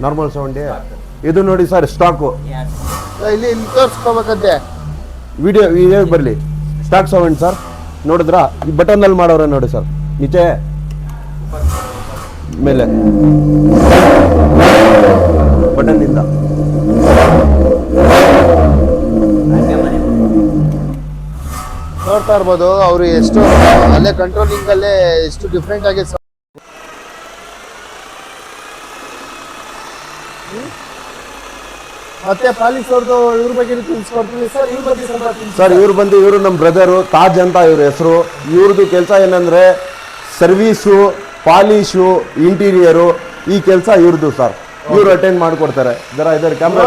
Normal sound ಇದು ನೋಡಿ sir stock ಇಲ್ಲಿ ತೋರಿಸ್ಕೋಬೇಕಂತೆ ವಿಡಿಯೋ ಬರಲಿ ಸ್ಟಾಕ್ ಸೌಂಡ್ ಸರ್ ನೋಡಿದ್ರಾ ಈ ಬಟನ್ನಲ್ಲಿ ಮಾಡೋರೆ ನೋಡಿ ಸರ್ ನಿಚೆ ಮೇಲೆ ಬಟನ್ನಿಂದ ನೋಡ್ತಾ ಇರ್ಬೋದು ಅವರು ಎಷ್ಟು ಅಲ್ಲೇ ಕಂಟ್ರೋಲಿಂಗ್ ಅಲ್ಲೇ ಎಷ್ಟು ಡಿಫ್ರೆಂಟ್ ಆಗಿ ಮತ್ತೆ ಪಾಲಿಸ್ ಅವ್ರದ್ದು ಇವ್ರ ಬಗ್ಗೆ ತಿಳಿಸ್ಕೊಡ್ತೀವಿ ಸರ್. ಇವ್ರ ಬಗ್ಗೆ ಸರ್ ಇವ್ರು ನಮ್ಮ ಬ್ರದರು ತಾಜ್ ಅಂತ ಇವ್ರ ಹೆಸರು. ಇವ್ರದ್ದು ಕೆಲಸ ಏನಂದ್ರೆ ಸರ್ವೀಸು, ಪಾಲಿಶು, ಇಂಟೀರಿಯರು ಈ ಕೆಲಸ ಇವ್ರದ್ದು ಸರ್. ಇವ್ರು ಅಟೆಂಡ್ ಮಾಡ್ಕೊಡ್ತಾರೆ. ಇದರ ಕ್ಯಾಮ್ರಾ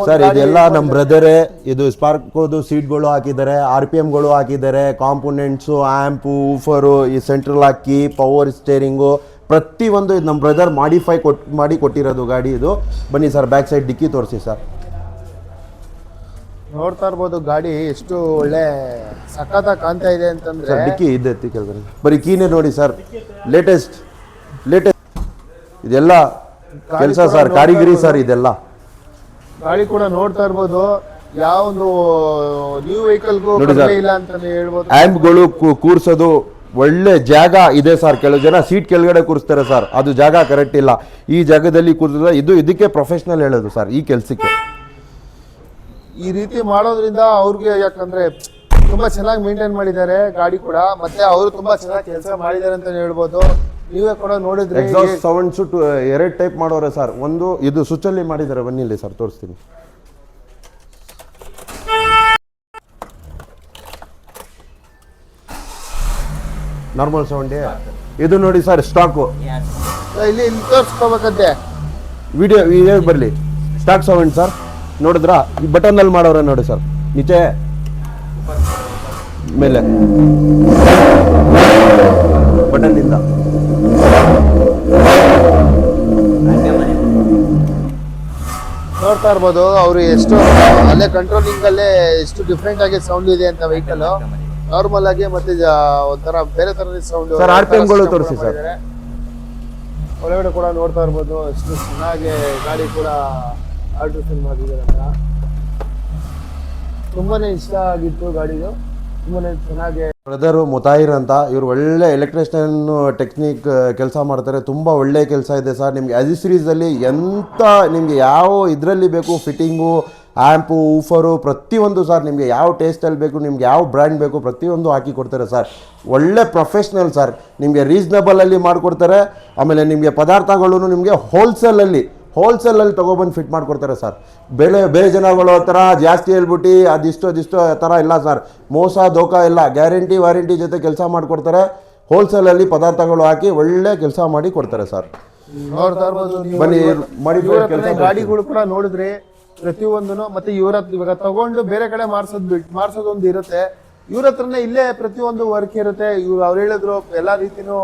ಸರ್ ಇದೆಲ್ಲ ನಮ್ಮ ಬ್ರದರೇ. ಇದು ಸ್ಪಾರ್ಕೋದು ಸೀಟ್ಗಳು ಹಾಕಿದ್ದಾರೆ, RPMಗಳು ಹಾಕಿದ್ದಾರೆ, ಕಾಂಪೋನೆಂಟ್ಸು, ಆ್ಯಂಪು, ಊಫರು, ಈ ಸೆಂಟ್ರಲ್ ಹಾಕಿ ಪವರ್ ಸ್ಟೇರಿಂಗು ಪ್ರತಿಯೊಂದು ಇದು ನಮ್ಮ ಬ್ರದರ್ ಮಾಡಿ ಕೊಟ್ಟಿರೋದು ಗಾಡಿ ಇದು. ಬನ್ನಿ ಸರ್ ಬ್ಯಾಕ್ ಸೈಡ್ ಡಿಕ್ಕಿ ತೋರಿಸಿ ಸರ್. ನೋಡ್ತಾ ಇರ್ಬೋದು ಗಾಡಿ ಎಷ್ಟು ಒಳ್ಳೆ ಸಖತ್ತಾಗಿ ಕಾಣ್ತಾ ಇದೆ ಅಂತಂದ್ರೆ. ಸರ್ ಡಿಕ್ಕಿ ಇದೆತ್ತಿ ಕೆಳಗಡೆ ಬರೀ ಕೀನೇ ನೋಡಿ ಸರ್. ಲೇಟೆಸ್ಟ್ ಇದೆಲ್ಲ ಕೆಲಸ ಸರ್, ಕಾರಿಗಿರಿ ಸರ್ ಇದೆಲ್ಲ. ಗಾಡಿ ಕೂಡ ನೋಡ್ತಾ ಇರ್ಬೋದು, ಯಾವ ಒಂದು ನ್ಯೂ ವೆಹಿಕಲ್ಗೂ ಇಲ್ಲ ಅಂತಾನೆ ಹೇಳ್ಬೋದು. ಆಂಪ್ಗಳು ಕೂರ್ಸೋದು ಒಳ್ಳೆ ಜಾಗ ಇದೆ ಸರ್. ಕೆಲವು ಜನ ಸೀಟ್ ಕೆಳಗಡೆ ಕೂರಿಸ್ತಾರೆ ಸರ್, ಅದು ಜಾಗ ಕರೆಕ್ಟ್ ಇಲ್ಲ. ಈ ಜಾಗದಲ್ಲಿ ಕೂರಿಸಿದ್ರೆ ಇದಕ್ಕೆ ಪ್ರೊಫೆಷನಲ್ ಹೇಳೋದು ಸರ್ ಈ ಕೆಲಸಕ್ಕೆ. ಈ ರೀತಿ ಮಾಡೋದ್ರಿಂದ ಅವ್ರಿಗೆ ಯಾಕಂದ್ರೆ ತುಂಬಾ ಚೆನ್ನಾಗಿ ಮೇಂಟೈನ್ ಮಾಡಿದ್ದಾರೆ ಗಾಡಿ ಕೂಡ, ಮತ್ತೆ ಅವರು ತುಂಬಾ ಚೆನ್ನಾಗಿ ಕೆಲಸ ಮಾಡಿದ್ದಾರೆ ಅಂತ ಹೇಳ್ಬೋದು. ನೀವೇ ಕೂಡ ನೋಡಿದ್ರೆ ಎಕ್ಸಾಸ್ಟ್ ಸೌಂಡ್ಸ್ ಎರಡು ಟೈಪ್ ಮಾಡೋರೆ ಸರ್. ಒಂದು ಇದು ಸ್ವಿಚ್ ಅಲ್ಲಿ ಮಾಡಿದ್ದಾರೆ, ಬನ್ನಿ ಇಲ್ಲಿ ಸರ್ ತೋರಿಸ್ತೀನಿ. ನಾರ್ಮಲ್ ಸೌಂಡ್ ಇದು ನೋಡಿ ಸರ್ ಸ್ಟಾಕು ಇಲ್ಲಿ ತೋರಿಸ್ಕೋಬೇಕಂತೆ ವಿಡಿಯೋ ಬರಲಿ ಸ್ಟಾಕ್ ಸೌಂಡ್ ಸರ್ ನೋಡಿದ್ರಾ ಈ ಬಟನ್ನಲ್ಲಿ ಮಾಡೋರೆ ನೋಡಿ ಸರ್ ನಿಚೆ ಮೇಲೆ ಬಟನ್ನಿಂದ ನೋಡ್ತಾ ಇರ್ಬೋದು ಅವರು ಎಷ್ಟು ಅಲ್ಲೇ ಕಂಟ್ರೋಲಿಂಗ್ ಅಲ್ಲೇ ಎಷ್ಟು ಡಿಫ್ರೆಂಟ್ ಆಗಿ ಸೌಂಡ್ ಇದೆ ಅಂತ ವೆಹಿಕಲ್. ನಾರ್ಮಲ್ ಆಗಿ ಮತ್ತೆ ಒಂಥರ ಬೇರೆ ತರದ ಸೌಂಡ್ ಸರ್. RPMಗಳು ತೋರಿಸಿ ಸರ್. ಒಳಗಡೆ ಕೂಡ ನೋಡ್ತಾ ಇರ್ಬೋದು ಎಷ್ಟು ಚೆನ್ನಾಗಿ ಗಾಡಿ ಕೂಡ ಆಲ್ಟ್ರೇಷನ್ ಮಾಡಿದ್ದಾರೆ ಅಂತ. ತುಂಬಾನೇ ಇಷ್ಟ ಆಗಿತ್ತು ಗಾಡಿದು, ತುಂಬಾನೇ ಚೆನ್ನಾಗಿ. ಬ್ರದರು ಮುತಾಯಿರ್ ಅಂತ, ಇವರು ಒಳ್ಳೆ ಎಲೆಕ್ಟ್ರಿಷಿಯನ್ ಟೆಕ್ನಿಕ್ ಕೆಲಸ ಮಾಡ್ತಾರೆ. ತುಂಬ ಒಳ್ಳೆ ಕೆಲಸ ಇದೆ ಸರ್. ನಿಮಗೆ ಅಜಿಸ್ಟ್ರೀಸಲ್ಲಿ ಎಂಥ ನಿಮಗೆ ಯಾವ ಇದರಲ್ಲಿ ಬೇಕು ಫಿಟ್ಟಿಂಗು, ಆ್ಯಂಪು, ಊಫರು ಪ್ರತಿಯೊಂದು ಸರ್. ನಿಮಗೆ ಯಾವ ಟೇಸ್ಟಲ್ಲಿ ಬೇಕು, ನಿಮ್ಗೆ ಯಾವ ಬ್ರ್ಯಾಂಡ್ ಬೇಕು ಪ್ರತಿಯೊಂದು ಹಾಕಿ ಕೊಡ್ತಾರೆ ಸರ್. ಒಳ್ಳೆ ಪ್ರೊಫೆಷ್ನಲ್ ಸರ್. ನಿಮಗೆ ರೀಸ್ನಬಲಲ್ಲಿ ಮಾಡಿಕೊಡ್ತಾರೆ. ಆಮೇಲೆ ನಿಮಗೆ ಪದಾರ್ಥಗಳು ನಿಮಗೆ ಹೋಲ್ಸೇಲಲ್ಲಿ ತೊಗೊಬಂದು ಫಿಟ್ ಮಾಡಿಕೊಡ್ತಾರೆ ಸರ್. ಬೇರೆ ಜನಗಳು ಆ ಥರ ಜಾಸ್ತಿ ಹೇಳ್ಬಿಟ್ಟು ಅದಿಷ್ಟು ಥರ ಇಲ್ಲ ಸರ್. ಮೋಸ ದೋಖ ಇಲ್ಲ, ಗ್ಯಾರಂಟಿ ವಾರಂಟಿ ಜೊತೆ ಕೆಲಸ ಮಾಡಿಕೊಡ್ತಾರೆ. ಹೋಲ್ಸೇಲಲ್ಲಿ ಪದಾರ್ಥಗಳು ಹಾಕಿ ಒಳ್ಳೆ ಕೆಲಸ ಮಾಡಿ ಕೊಡ್ತಾರೆ ಸರ್. ನೋಡ್ತಾ ಇರ್ಬೋದು ಬನ್ನಿ ಮಾಡಿ ಗಾಡಿಗಳು ಕೂಡ ನೋಡಿದ್ರೆ ಪ್ರತಿಯೊಂದನು. ಮತ್ತೆ ಇವ್ರ ಇವಾಗ ತಗೊಂಡು ಬೇರೆ ಕಡೆ ಮಾಡ್ಸೋದೊಂದು ಇರುತ್ತೆ. ಇವ್ರ ಹತ್ರನೇ ಇಲ್ಲೇ ಪ್ರತಿಯೊಂದು ವರ್ಕ್ ಇರುತ್ತೆ. ಅವ್ರು ಹೇಳಿದ್ರು ಎಲ್ಲಾ ರೀತಿನೂ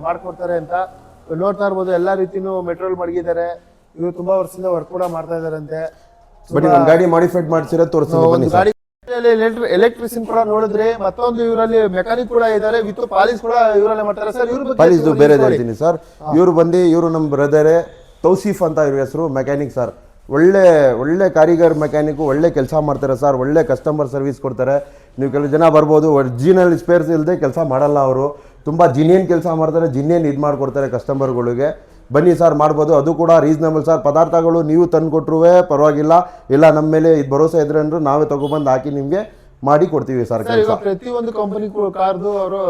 ಮಾಡ್ಕೊಡ್ತಾರೆ ಅಂತ. ನೋಡ್ತಾ ಇರ್ಬೋದು ಎಲ್ಲಾ ರೀತಿನೂ ಮೆಟ್ರೋಲ್ ಮಡಗಿದ್ದಾರೆ. ಇವರು ತುಂಬಾ ವರ್ಷದಿಂದ ವರ್ಕ್ ಕೂಡ ಮಾಡ್ತಾ ಇದಾರಂತೆ. ಬನ್ನಿ ಒಂದು ಗಾಡಿ ಮಾಡಿಫೈಡ್ ಮಾಡ್ಸಿರೋ ತೋರಿಸ್ತೀನಿ. ಗಾಡಿ ಎಲೆಕ್ಟ್ರಿಷಿಯನ್ ಕೂಡ ನೋಡಿದ್ರೆ ಮತ್ತೊಂದು ಇವರಲ್ಲಿ ಮೆಕ್ಯಾನಿಕ್ ಕೂಡ ಇದ್ದಾರೆ, ವಿತ್ ಪಾಲಿಸ್ ಕೂಡ ಇವರಲ್ಲೇ ಮಾಡ್ತಾರೆ ಸರ್. ಇವ್ರ ಪಾಲಿಸ್ ಬೇರೆ ಹೇಳ್ತೀನಿ ಸರ್. ಇವರು ನಮ್ಮ ಬ್ರದರೇ ತೌಸೀಫ್ ಅಂತ ಇವ್ರ ಹೆಸರು, ಮೆಕ್ಯಾನಿಕ್ ಸರ್. ಒಳ್ಳೆ ಕಾರಿಗರ್ ಮೆಕ್ಯಾನಿಕ್ಕು, ಒಳ್ಳೆ ಕೆಲಸ ಮಾಡ್ತಾರೆ ಸರ್. ಒಳ್ಳೆ ಕಸ್ಟಮರ್ ಸರ್ವಿಸ್ ಕೊಡ್ತಾರೆ. ನೀವು ಕೆಲವು ಜನ ಬರ್ಬೋದು ಒರಿಜಿನಲ್ ಸ್ಪೇರ್ಸ್ ಇಲ್ಲದೆ ಕೆಲಸ ಮಾಡಲ್ಲ. ಅವರು ತುಂಬ ಜಿನಿಯನ್ ಕೆಲಸ ಮಾಡ್ತಾರೆ, ಜಿನಿಯನ್ ಇದು ಮಾಡಿಕೊಡ್ತಾರೆ ಕಸ್ಟಮರ್ಗಳಿಗೆ. ಬನ್ನಿ ಸರ್ ಮಾಡ್ಬೋದು, ಅದು ಕೂಡ ರೀಸನಬಲ್ ಸರ್. ಪದಾರ್ಥಗಳು ನೀವು ತಂದು ಕೊಟ್ಟರು ಪರವಾಗಿಲ್ಲ, ಇಲ್ಲ ನಮ್ಮ ಮೇಲೆ ಇದು ಭರೋಸೆ ಇದ್ರೆ ಅಂದ್ರೂ ನಾವೇ ತೊಗೊಬಂದು ಹಾಕಿ ನಿಮಗೆ ಮಾಡಿ ಕೊಡ್ತೀವಿ ಸರ್. ಪ್ರತಿಯೊಂದು ಕಂಪನಿ ಕಾರ್ದು ಅವರು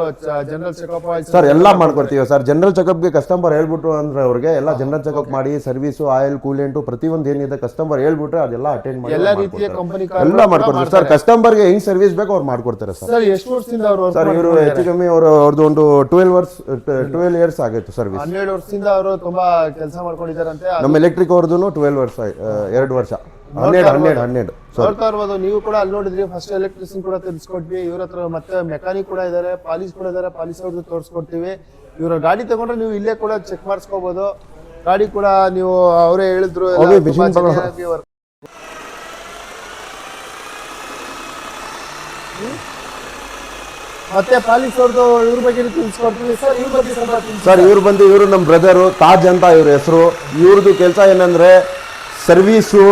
ಜನರಲ್ ಚೆಕಪ್ ಸರ್ ಎಲ್ಲ ಮಾಡ್ಕೊಡ್ತೀವಿ ಸರ್. ಜನರಲ್ ಚೆಕಪ್ಗೆ ಕಸ್ಟಮರ್ ಹೇಳ್ಬಿಟ್ರು ಅಂದ್ರೆ ಅವ್ರಿಗೆ ಎಲ್ಲ ಜನರಲ್ ಚೆಕಪ್ ಮಾಡಿ ಸರ್ವಿಸು, ಆಯಿಲ್, ಕೂಲೆಂಟು ಪ್ರತಿಯೊಂದು ಏನಿದೆ ಕಸ್ಟಮರ್ ಹೇಳ್ಬಿಟ್ರೆ ಅದೆಲ್ಲ ಅಟೆಂಡ್ ಮಾಡಿ ಎಲ್ಲ ರೀತಿಯ ಕಂಪನಿ ಎಲ್ಲ ಮಾಡ್ಕೊಡ್ತಾರೆ ಸರ್. ಕಸ್ಟಮರ್ಗೆ ಹೆಂಗ್ ಸರ್ವಿಸ್ ಬೇಕು ಅವ್ರು ಮಾಡ್ಕೊಡ್ತಾರೆ ಸರ್. ಎಷ್ಟು ವರ್ಷದಿಂದ ಅವರು ಸರ್ ಇವರು ಹೆಚ್ಚು ಕಮ್ಮಿ ಅವ್ರದ್ದು ಒಂದು 12 ಇಯರ್ಸ್ ಆಗಿತ್ತು ಸರ್ವಿಸ್. 12 ವರ್ಷದಿಂದ ಅವರು ತುಂಬಾ ಕೆಲಸ ಮಾಡ್ಕೊಂಡಿದ್ದಾರಂತೆ. ನಮ್ಮ ಎಲೆಕ್ಟ್ರಿಕ್ ಅವ್ರದ್ದು 12 ವರ್ಷ, 2 ವರ್ಷ, 12. ನೋಡ್ತಾ ಇರ್ಬೋದು ನೀವು ಕೂಡ ಅಲ್ಲಿ ನೋಡಿದ್ರಿ. ಫಸ್ಟ್ ಎಲೆಕ್ಟ್ರಿಷಿಯನ್ ಕೂಡ ತಿಳಿಸ್ಕೊಟ್ವಿ. ಇವ್ರ ಹತ್ರ ಮತ್ತೆ ಮೆಕ್ಯಾನಿಕ್ ಕೂಡ ಇದ್ದಾರೆ, ಪಾಲಿಸ್ ಕೂಡ ಇದ್ದಾರೆ. ಪಾಲಿಸ್ ಅವ್ರದ್ದು ತೋರಿಸ್ಕೊಡ್ತೀವಿ. ಇವರ ಗಾಡಿ ತಗೊಂಡ್ರೆ ನೀವು ಇಲ್ಲೇ ಕೂಡ ಚೆಕ್ ಮಾಡಿಸ್ಕೋಬಹುದು. ಗಾಡಿ ಕೂಡ ನೀವು ಅವರೇ ಹೇಳಿದ್ರು ಮತ್ತೆ ಪಾಲಿಶ್ ಅವ್ರದ್ದು ಇವ್ರ ಬಗ್ಗೆ ತಿಳಿಸ್ಕೊಡ್ತೀವಿ ಸರ್. ಇವ್ರ ಬಗ್ಗೆ ಸ್ವಲ್ಪ ತಿಳಿಸಿ. ಸರ್ ಇವರು ನಮ್ಮ ಬ್ರದರು ತಾಜ್ ಅಂತ ಇವ್ರ ಹೆಸರು. ಇವ್ರದ್ದು ಕೆಲಸ ಏನಂದ್ರೆ ಸರ್ವೀಸು,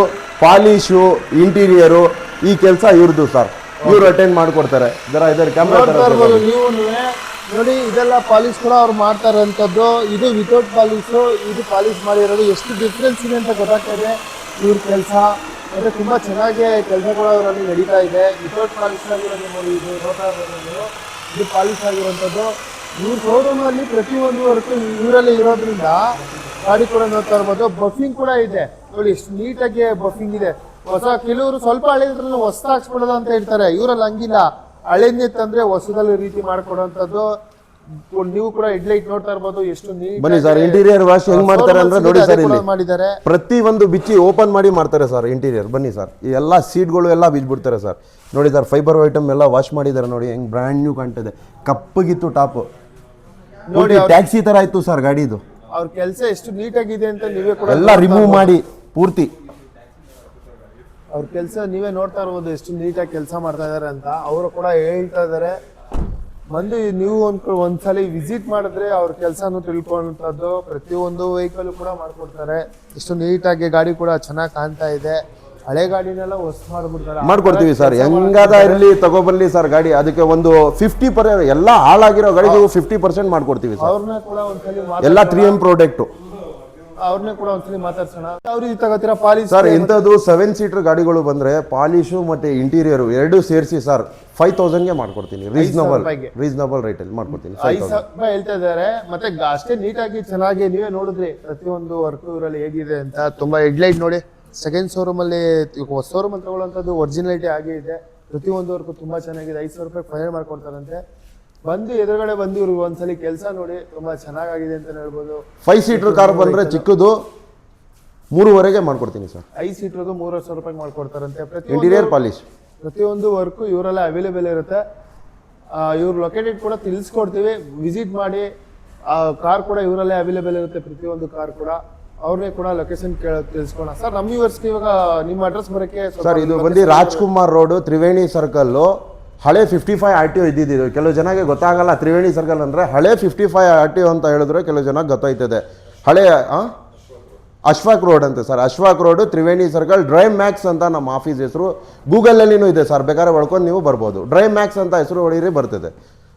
ಪಾಲಿಶು, ಇಂಟೀರಿಯರು, ಈ ಕೆಲಸ ಇವ್ರದ್ದು ಸರ್. ಇವ್ರು ಅಟೆಂಡ್ ಮಾಡ್ಕೊಡ್ತಾರೆ. ಇದರ ಕ್ಯಾಮ್ರಾ ನೋಡ್ತಾ ಇರ್ಬೋದು ನೀವು ನೋಡಿ, ಇದೆಲ್ಲ ಪಾಲಿಶ್ ಕೂಡ ಅವ್ರು ಮಾಡ್ತಾ ಇರೋಂಥದ್ದು. ಇದು ವಿತೌಟ್ ಪಾಲಿಶು, ಇದು ಪಾಲಿಶ್ ಮಾಡಿರೋದು. ಎಷ್ಟು ಡಿಫ್ರೆನ್ಸ್ ಇದೆ ಅಂತ ಗೊತ್ತಾಗ್ತಾ ಇದೆ ಇವ್ರ ಕೆಲಸ. ಮತ್ತೆ ತುಂಬಾ ಚೆನ್ನಾಗಿ ಕೆಲಸ ಕೂಡ ಅವರಲ್ಲಿ ನಡೀತಾ ಇದೆ. ವಿತೌಟ್ ಪಾಲಿಶ್ ಆಗಿರೋದು ನೋಡಿ, ಇದು ನೋಡ್ತಾ ಇರೋದು ನೀವು, ಇದು ಪಾಲಿಶ್ ಆಗಿರುವಂಥದ್ದು. ಇವ್ರ ಶೋರೂಮ್ ಅಲ್ಲಿ ಪ್ರತಿಯೊಂದು ವರ್ಕ್ ಇವರಲ್ಲಿ ಇರೋದ್ರಿಂದ ಗಾಡಿ ಕೂಡ ನೋಡ್ತಾ ಇರ್ಬೋದು. ಬಫಿಂಗ್ ಕೂಡ ಇದೆ ನೋಡಿ, ಎಷ್ಟು ನೀಟಾಗಿ ಬಫಿಂಗ್ ಇದೆ. ಹೊಸ ಕೆಲವರು ಸ್ವಲ್ಪ ಹಳೆದ್ರಲ್ಲ ಹೊಸ ಹಾಕ್ಸ್ಬಿಡೋದು ಅಂತ ಹೇಳ್ತಾರೆ. ಇವರಲ್ಲಿ ಹಂಗಿಲ್ಲ, ಹಳೆನೇ ತಂದ್ರೆ ಹೊಸದಲ್ಲಿ ರೀತಿ ಮಾಡ್ಕೊಡೋಂಥದ್ದು. ನೀವು ಕೂಡ ಹೆಡ್ಲೈಟ್ ನೋಡ್ತಾ ಇರ್ಬೋದು ಎಷ್ಟು ನೀಟ್. ಬನ್ನಿ ಸರ್, ಇಂಟೀರಿಯರ್ ವಾಶ್ ಹೆಂಗ್ ಮಾಡ್ತಾರೆ ಅಂದ್ರೆ ನೋಡಿ ಸರ್, ಇಲ್ಲಿ ಮಾಡಿದ್ದಾರೆ. ಪ್ರತಿ ಒಂದು ಬಿಚ್ಚಿ ಓಪನ್ ಮಾಡಿ ಮಾಡ್ತಾರೆ ಸರ್ ಇಂಟೀರಿಯರ್. ಬನ್ನಿ ಸರ್, ಈ ಎಲ್ಲ ಸೀಟ್ಗಳು ಎಲ್ಲ ಬಿಚ್ಬಿಡ್ತಾರೆ ಸರ್. ನೋಡಿ ಸರ್, ಫೈಬರ್ ಐಟಮ್ ಎಲ್ಲ ವಾಶ್ ಮಾಡಿದ್ದಾರೆ ನೋಡಿ, ಹೆಂಗ್ ಬ್ರ್ಯಾಂಡ್ ನ್ಯೂ ಕಾಣ್ತಿದೆ. ಕಪ್ಪಗಿತ್ತು ಟಾಪ್, ನೋಡಿ ಟ್ಯಾಕ್ಸಿ ತರ ಆಯ್ತು ಸರ್ ಗಾಡಿದು. ಅವ್ರ ಕೆಲಸ ಎಷ್ಟು ನೀಟಾಗಿದೆ ಅಂತ ನೀವೇ ಕೂಡ ಎಲ್ಲ ರಿಮೂವ್ ಮಾಡಿ ಪೂರ್ತಿ. ಅವ್ರ ಕೆಲಸ ನೀವೇ ನೋಡ್ತಾ ಇರ್ಬೋದು ಎಷ್ಟು ನೀಟಾಗಿ ಕೆಲಸ ಮಾಡ್ತಾ ಇದಾರೆ ಅಂತ. ಅವರು ಕೂಡ ಹೇಳ್ತಾ ಇದಾರೆ. ಬಂದು ನೀವು ಒಂದ್ಸಲಿ ವಿಸಿಟ್ ಮಾಡಿದ್ರೆ ಅವ್ರ ಕೆಲಸನೂ ತಿಳ್ಕೊಂಡದ್ದು. ಪ್ರತಿಯೊಂದು ವೆಹಿಕಲ್ ಕೂಡ ಮಾಡ್ಕೊಡ್ತಾರೆ. ಎಷ್ಟು ನೀಟಾಗಿ ಗಾಡಿ ಕೂಡ ಚೆನ್ನಾಗಿ ಕಾಣ್ತಾ ಇದೆ. ಹಳೆ ಗಾಡಿನೆಲ್ಲ ಹೊಸ ಮಾಡ್ಕೊಡ್ತೀವಿ ಸರ್. ಹೆಂಗಾದ ಇರಲಿ ತಗೊಬರ್ಲಿ ಸರ್ ಗಾಡಿ. ಅದಕ್ಕೆ ಒಂದು 50% ಎಲ್ಲ ಹಾಳಾಗಿರೋ ಗಾಡಿಗೆ 50% ಮಾಡ್ಕೊಡ್ತೀವಿ ಸರ್. ಅವ್ರನ್ನ ಕೂಡ ಒಂದ್ಸಲಿ ಎಲ್ಲ 3M ಪ್ರಾಡಕ್ಟ್. ಅವ್ರನ್ನೇ ಕೂಡ ಒಂದ್ಸಲಿ ಮಾತಾಡ್ಸೋಣ. ಅವ್ರಿಗೆ ತಗೋತೀರಾ ಪಾಲಿಶ್ ಸರ್? ಇಂಥದ್ದು 7 ಸೀಟರ್ ಗಾಡಿಗಳು ಬಂದ್ರೆ ಪಾಲಿಶು ಮತ್ತೆ ಇಂಟೀರಿಯರ್ ಎರಡು ಸೇರಿಸಿ ಸರ್ 5000ಗೆ ಮಾಡ್ಕೊಡ್ತೀನಿ. ರೀಸನಬಲ್ ರೇಟ್ ಅಲ್ಲಿ ಮಾಡ್ಕೊಡ್ತೀನಿ. 5,000 ರೂಪಾಯಿ ಹೇಳ್ತಾ ಇದಾರೆ. ಮತ್ತೆ ಅಷ್ಟೇ ನೀಟಾಗಿ ಚೆನ್ನಾಗಿ ನೀವೇ ನೋಡಿದ್ರಿ ಪ್ರತಿಯೊಂದು ವರ್ಕ್ ಇವರಲ್ಲಿ ಹೇಗಿದೆ ಅಂತ. ತುಂಬಾ ಹೆಡ್ಲೈಟ್ ನೋಡಿ, ಸೆಕೆಂಡ್ ಶೋರೂಮ್ ಅಲ್ಲಿ ಹೊಸ ಶೋರೂಮ್ ಅಲ್ಲಿ ತಗೊಳ್ಳೋಂಥದ್ದು ಒರಿಜಿನಾಲಿಟಿ ಆಗೇ ಇದೆ. ಪ್ರತಿಯೊಂದು ವರ್ಕ್ ತುಂಬಾ ಚೆನ್ನಾಗಿದೆ. 5,000 ರೂಪಾಯಿ ಫೈನಲ್ ಮಾಡ್ಕೊಡ್ತಾರಂತೆ. ಬಂದು ಎದುರುಗಡೆ ಬಂದು ಇವ್ರಿಗೆ ಒಂದ್ಸಲಿ ಕೆಲಸ ನೋಡಿ, ತುಂಬಾ ಚೆನ್ನಾಗಿದೆ ಅಂತ ಹೇಳ್ಬೋದು. 5 ಸೀಟರ್ ಕಾರ್ ಬಂದ್ರೆ ಚಿಕ್ಕದು 3,500ಗೆ ಮಾಡ್ಕೊಡ್ತೀನಿ ಸರ್. 5 ಸೀಟರ್ದು 3,000 ರೂಪಾಯಿ ಮಾಡ್ಕೊಡ್ತಾರಂತೆ. ಇಂಟೀರಿಯರ್ ಪಾಲಿಶ್ ಪ್ರತಿಯೊಂದು ವರ್ಕ್ ಇವರೆಲ್ಲ ಅವೈಲೇಬಲ್ ಇರುತ್ತೆ. ಇವ್ರ ಲೊಕೇಟೆಡ್ ಕೂಡ ತಿಳಿಸ್ಕೊಡ್ತೀವಿ, ವಿಸಿಟ್ ಮಾಡಿ. ಆ ಕಾರ್ ಕೂಡ ಇವರಲ್ಲೇ ಅವೈಲೇಬಲ್ ಇರುತ್ತೆ, ಪ್ರತಿಯೊಂದು ಕಾರ್ ಕೂಡ. ಅವ್ರನ್ನೇ ಕೂಡ ಲೊಕೇಶನ್ ತಿಳಿಸ್ಕೊಳ ಸರ್. ನಮ್ಮ ವ್ಯೂವರ್ಸ್ಗೆ ಇವಾಗ ನಿಮ್ಮ ಅಡ್ರೆಸ್ ಬರೋಕ್ಕೆ ಸರ್, ಇದು ಬಂದು ರಾಜ್ಕುಮಾರ್ ರೋಡ್, ತ್ರಿವೇಣಿ ಸರ್ಕಲ್. ಹಳೆ 55 RTO ಇದ್ದಿದ್ದು. ಕೆಲವು ಜನಕ್ಕೆ ಗೊತ್ತಾಗಲ್ಲ ತ್ರಿವೇಣಿ ಸರ್ಕಲ್ ಅಂದ್ರೆ. ಹಳೆ 55 RTO ಅಂತ ಹೇಳಿದ್ರೆ ಕೆಲವು ಜನಕ್ಕೆ ಗೊತ್ತಾಯ್ತದೆ. ಹಳೆ ಅಶ್ವಾಕ್ ರೋಡ್ ಅಂತೆ sir. Ashwak road, Triveni circle, drive max ಅಂತ ನಮ್ಮ ಆಫೀಸ್ ಹೆಸರು. ಗೂಗಲಲ್ಲಿನೂ ಇದೆ ಸರ್, ಬೇಕಾದ್ರೆ ಹೊಡ್ಕೊಂಡು ನೀವು ಬರ್ಬೋದು. ಡ್ರೈವ್ ಮ್ಯಾಕ್ಸ್ ಅಂತ ಹೆಸರು ಹೊಡೀರಿ ಬರ್ತದೆ.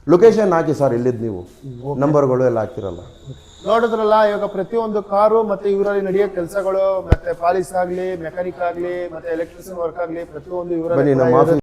ಲೊಕೇಶನ್ ಹಾಕಿ ಸರ್, ಇಲ್ಲಿದ್ದು ನೀವು ನಂಬರ್ಗಳು ಎಲ್ಲ ಹಾಕ್ತಿರಲ್ಲ. ನೋಡಿದ್ರಲ್ಲ, ಇವಾಗ ಪ್ರತಿಯೊಂದು ಕಾರು ಮತ್ತೆ ಇವರಲ್ಲಿ ನಡೆಯೋ ಕೆಲಸಗಳು, ಮತ್ತೆ ಪಾಲಿಶ್ ಆಗ್ಲಿ, ಮೆಕ್ಯಾನಿಕ್ ಆಗ್ಲಿ, ಮತ್ತೆ ಎಲೆಕ್ಟ್ರಿಷಿಯನ್ ವರ್ಕ್ ಆಗ್ಲಿ, ಪ್ರತಿಯೊಂದು ಇವರಲ್ಲಿ